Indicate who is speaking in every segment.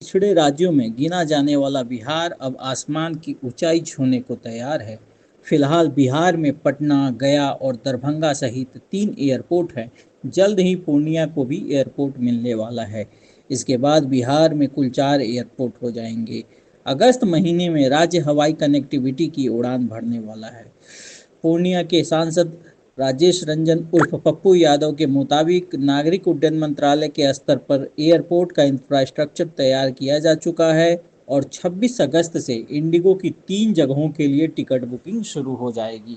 Speaker 1: पिछड़े राज्यों में गिना जाने वाला बिहार अब आसमान की ऊंचाई छूने को तैयार है। फिलहाल बिहार में पटना, गया और दरभंगा सहित 3 एयरपोर्ट हैं। जल्द ही पूर्णिया को भी एयरपोर्ट मिलने वाला है। इसके बाद बिहार में कुल 4 एयरपोर्ट हो जाएंगे। अगस्त महीने में राज्य हवाई कनेक्टिविटी की उड़ान भरने वाला है। पूर्णिया के सांसद राजेश रंजन उर्फ पप्पू यादव के मुताबिक नागरिक उड्डयन मंत्रालय के स्तर पर एयरपोर्ट का इंफ्रास्ट्रक्चर तैयार किया जा चुका है और 26 अगस्त से इंडिगो की 3 जगहों के लिए टिकट बुकिंग शुरू हो जाएगी।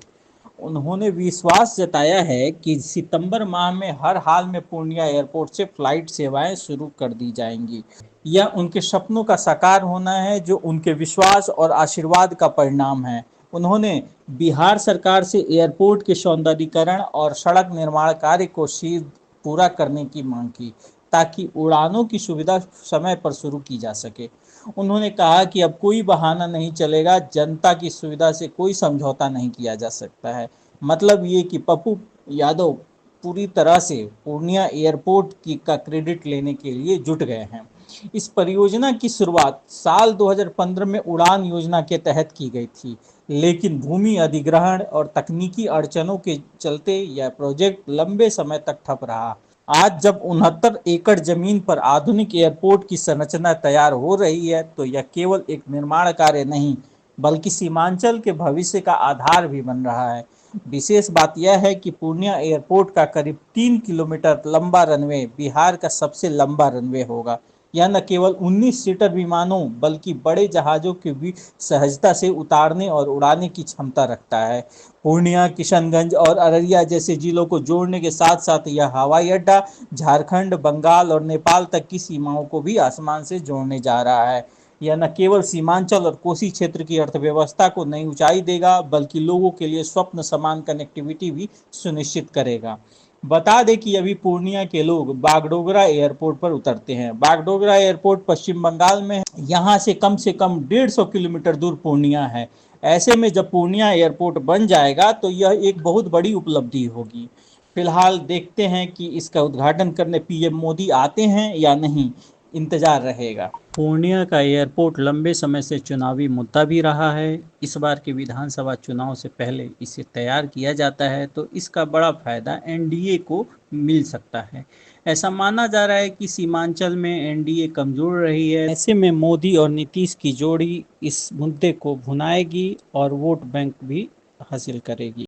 Speaker 1: उन्होंने विश्वास जताया है कि सितंबर माह में हर हाल में पूर्णिया एयरपोर्ट से फ्लाइट सेवाएं शुरू कर दी जाएंगी। यह उनके सपनों का साकार होना है, जो उनके विश्वास और आशीर्वाद का परिणाम है। उन्होंने बिहार सरकार से एयरपोर्ट के सौंदर्यीकरण और सड़क निर्माण कार्य को शीघ्र पूरा करने की मांग की, ताकि उड़ानों की सुविधा समय पर शुरू की जा सके। उन्होंने कहा कि अब कोई बहाना नहीं चलेगा, जनता की सुविधा से कोई समझौता नहीं किया जा सकता है। मतलब ये कि पप्पू यादव पूरी तरह से पूर्णिया एयरपोर्ट की का क्रेडिट लेने के लिए जुट गए हैं। इस परियोजना की शुरुआत साल 2015 में उड़ान योजना के तहत की गई थी, लेकिन भूमि अधिग्रहण और तकनीकी अड़चनों के चलते यह प्रोजेक्ट लंबे समय तक ठप रहा। आज जब 69 एकड़ जमीन पर आधुनिक एयरपोर्ट की संरचना तैयार हो रही है, तो यह केवल एक निर्माण कार्य नहीं, बल्कि सीमांचल के भविष्य का आधार भी बन रहा है। विशेष बात यह है कि पूर्णिया एयरपोर्ट का करीब 3 किलोमीटर लंबा रनवे बिहार का सबसे लंबा रनवे होगा। यह न केवल 19 सीटर विमानों बल्कि बड़े जहाज़ों को भी सहजता से उतारने और उड़ाने की क्षमता रखता है। पूर्णिया, किशनगंज और अररिया जैसे जिलों को जोड़ने के साथ साथ यह हवाई अड्डा झारखंड, बंगाल और नेपाल तक की सीमाओं को भी आसमान से जोड़ने जा रहा है। यह न केवल सीमांचल और कोसी क्षेत्र की अर्थव्यवस्था को नई ऊंचाई देगा, बल्कि लोगों के लिए स्वप्न समान कनेक्टिविटी भी सुनिश्चित करेगा। बता दें कि अभी पूर्णिया के लोग बागडोगरा एयरपोर्ट पर उतरते हैं। बागडोगरा एयरपोर्ट पश्चिम बंगाल में है। यहाँ से कम 150 किलोमीटर दूर पूर्णिया है। ऐसे में जब पूर्णिया एयरपोर्ट बन जाएगा तो यह एक बहुत बड़ी उपलब्धि होगी। फिलहाल देखते हैं कि इसका उद्घाटन करने पीएम मोदी आते हैं या नहीं, इंतजार रहेगा। पूर्णिया का एयरपोर्ट लंबे समय से चुनावी मुद्दा भी रहा है। इस बार के विधानसभा चुनाव से पहले इसे तैयार किया जाता है तो इसका बड़ा फायदा एनडीए को मिल सकता है। ऐसा माना जा रहा है कि सीमांचल में एनडीए कमजोर रही है। ऐसे में मोदी और नीतीश की जोड़ी इस मुद्दे को भुनाएगी और वोट बैंक भी हासिल करेगी।